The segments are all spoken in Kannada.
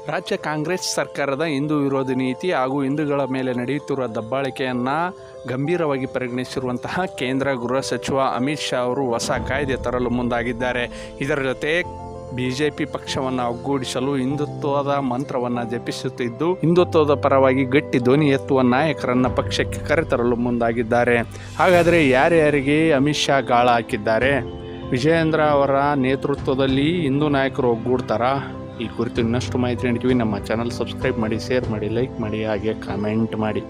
ರಾಜ್ಯ ಕಾಂಗ್ರೆಸ್ ಸರ್ಕಾರದ ಹಿಂದೂ ವಿರೋಧಿ ನೀತಿ ಹಾಗೂ ಹಿಂದೂಗಳ ಮೇಲೆ ನಡೆಯುತ್ತಿರುವ ದಬ್ಬಾಳಿಕೆಯನ್ನು ಗಂಭೀರವಾಗಿ ಪರಿಗಣಿಸಿರುವಂತಹ ಕೇಂದ್ರ ಗೃಹ ಸಚಿವ ಅಮಿತ್ ಶಾ ಅವರು ಹೊಸ ಕಾಯ್ದೆ ತರಲು ಮುಂದಾಗಿದ್ದಾರೆ. ಇದರ ಜೊತೆ ಬಿಜೆಪಿ ಪಕ್ಷವನ್ನು ಒಗ್ಗೂಡಿಸಲು ಹಿಂದುತ್ವದ ಮಂತ್ರವನ್ನು ಜಪಿಸುತ್ತಿದ್ದು, ಹಿಂದುತ್ವದ ಪರವಾಗಿ ಗಟ್ಟಿ ಧ್ವನಿ ಎತ್ತುವ ನಾಯಕರನ್ನು ಪಕ್ಷಕ್ಕೆ ಕರೆತರಲು ಮುಂದಾಗಿದ್ದಾರೆ. ಹಾಗಾದರೆ ಯಾರ್ಯಾರಿಗೆ ಅಮಿತ್ ಶಾ ಗಾಳ ಹಾಕಿದ್ದಾರೆ? ವಿಜಯೇಂದ್ರ ಅವರ ನೇತೃತ್ವದಲ್ಲಿ ಹಿಂದೂ ನಾಯಕರು ಒಗ್ಗೂಡ್ತಾರಾ? ಈ ಕುರಿತು ಇನ್ನಷ್ಟು ಮಾಹಿತಿ ನೀಡ್ತೀವಿ. ನಮ್ಮ ಚಾನಲ್ ಸಬ್ಸ್ಕ್ರೈಬ್ ಮಾಡಿ, ಶೇರ್ ಮಾಡಿ, ಲೈಕ್ ಮಾಡಿ, ಹಾಗೆ ಕಾಮೆಂಟ್ ಮಾಡಿ.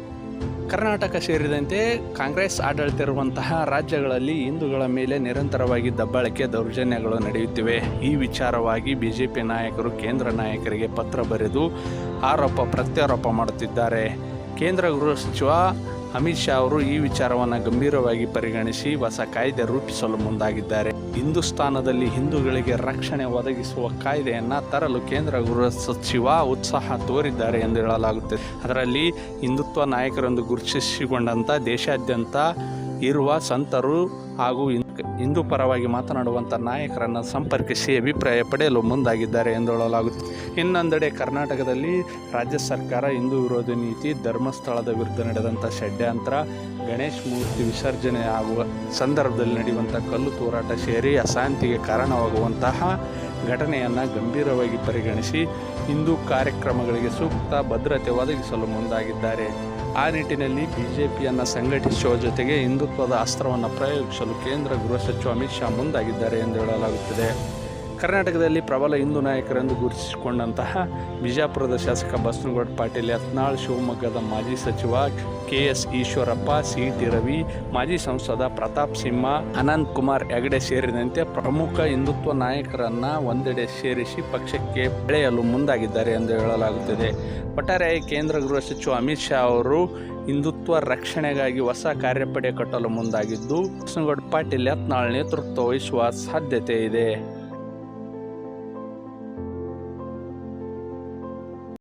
ಕರ್ನಾಟಕ ಸೇರಿದಂತೆ ಕಾಂಗ್ರೆಸ್ ಆಡಳಿತ ಇರುವಂತಹ ರಾಜ್ಯಗಳಲ್ಲಿ ಹಿಂದೂಗಳ ಮೇಲೆ ನಿರಂತರವಾಗಿ ದಬ್ಬಾಳಿಕೆ ದೌರ್ಜನ್ಯಗಳು ನಡೆಯುತ್ತಿವೆ. ಈ ವಿಚಾರವಾಗಿ ಬಿಜೆಪಿ ನಾಯಕರು ಕೇಂದ್ರ ನಾಯಕರಿಗೆ ಪತ್ರ ಬರೆದು ಆರೋಪ ಪ್ರತ್ಯಾರೋಪ ಮಾಡುತ್ತಿದ್ದಾರೆ. ಕೇಂದ್ರ ಗೃಹ ಸಚಿವ ಅಮಿತ್ ಶಾ ಅವರು ಈ ವಿಚಾರವನ್ನು ಗಂಭೀರವಾಗಿ ಪರಿಗಣಿಸಿ ಹೊಸ ಕಾಯ್ದೆ ರೂಪಿಸಲು ಮುಂದಾಗಿದ್ದಾರೆ. ಹಿಂದೂಸ್ತಾನದಲ್ಲಿ ಹಿಂದೂಗಳಿಗೆ ರಕ್ಷಣೆ ಒದಗಿಸುವ ಕಾಯ್ದೆಯನ್ನು ತರಲು ಕೇಂದ್ರ ಗೃಹ ಸಚಿವ ಉತ್ಸಾಹ ತೋರಿದ್ದಾರೆ ಎಂದು ಹೇಳಲಾಗುತ್ತದೆ. ಅದರಲ್ಲಿ ಹಿಂದುತ್ವ ನಾಯಕರೆಂದು ಗುರುತಿಸಿಕೊಂಡಂಥ ದೇಶಾದ್ಯಂತ ಇರುವ ಸಂತರು ಹಾಗೂ ಹಿಂದೂ ಪರವಾಗಿ ಮಾತನಾಡುವಂಥ ನಾಯಕರನ್ನು ಸಂಪರ್ಕಿಸಿ ಅಭಿಪ್ರಾಯ ಪಡೆಯಲು ಮುಂದಾಗಿದ್ದಾರೆ ಎಂದು ಹೇಳಲಾಗುತ್ತದೆ. ಇನ್ನೊಂದೆಡೆ ಕರ್ನಾಟಕದಲ್ಲಿ ರಾಜ್ಯ ಸರ್ಕಾರ ಹಿಂದೂ ವಿರೋಧಿ ನೀತಿ, ಧರ್ಮಸ್ಥಳದ ವಿರುದ್ಧ ನಡೆದಂಥ ಷಡ್ಯಂತ್ರ, ಗಣೇಶ್ ಮೂರ್ತಿ ವಿಸರ್ಜನೆ ಆಗುವ ಸಂದರ್ಭದಲ್ಲಿ ನಡೆಯುವಂಥ ಕಲ್ಲು ತೂರಾಟ ಸೇರಿ ಅಶಾಂತಿಗೆ ಕಾರಣವಾಗುವಂತಹ ಘಟನೆಯನ್ನು ಗಂಭೀರವಾಗಿ ಪರಿಗಣಿಸಿ ಹಿಂದೂ ಕಾರ್ಯಕ್ರಮಗಳಿಗೆ ಸೂಕ್ತ ಭದ್ರತೆ ಒದಗಿಸಲು ಮುಂದಾಗಿದ್ದಾರೆ. ಆ ನಿಟ್ಟಿನಲ್ಲಿ ಬಿಜೆಪಿಯನ್ನು ಸಂಘಟಿಸುವ ಜೊತೆಗೆ ಹಿಂದುತ್ವದ ಅಸ್ತ್ರವನ್ನು ಪ್ರಯೋಗಿಸಲು ಕೇಂದ್ರ ಗೃಹ ಸಚಿವ ಅಮಿತ್ ಶಾ ಮುಂದಾಗಿದ್ದಾರೆ ಎಂದು ಹೇಳಲಾಗುತ್ತದೆ. ಕರ್ನಾಟಕದಲ್ಲಿ ಪ್ರಬಲ ಹಿಂದೂ ನಾಯಕರೆಂದು ಗುರುತಿಸಿಕೊಂಡಂತಹ ಬಿಜಾಪುರದ ಶಾಸಕ ಬಸನಗೌಡ ಪಾಟೀಲ್ ಯತ್ನಾಳ್, ಶಿವಮೊಗ್ಗದ ಮಾಜಿ ಸಚಿವ KS ಈಶ್ವರಪ್ಪ, CT ರವಿ, ಮಾಜಿ ಸಂಸದ ಪ್ರತಾಪ್ ಸಿಂಹ, ಅನಂತ್ ಕುಮಾರ್ ಹೆಗಡೆ ಸೇರಿದಂತೆ ಪ್ರಮುಖ ಹಿಂದುತ್ವ ನಾಯಕರನ್ನು ಒಂದೆಡೆ ಸೇರಿಸಿ ಪಕ್ಷಕ್ಕೆ ಬೆಳೆಯಲು ಮುಂದಾಗಿದ್ದಾರೆ ಎಂದು ಹೇಳಲಾಗುತ್ತದೆ. ಒಟ್ಟಾರೆಯಾಗಿ ಕೇಂದ್ರ ಗೃಹ ಸಚಿವ ಅಮಿತ್ ಶಾ ಅವರು ಹಿಂದುತ್ವ ರಕ್ಷಣೆಗಾಗಿ ಹೊಸ ಕಾರ್ಯಪಡೆ ಕಟ್ಟಲು ಮುಂದಾಗಿದ್ದು, ಬಸನಗೌಡ ಪಾಟೀಲ್ ಯತ್ನಾಳ್ ನೇತೃತ್ವ ವಹಿಸುವ ಸಾಧ್ಯತೆ ಇದೆ.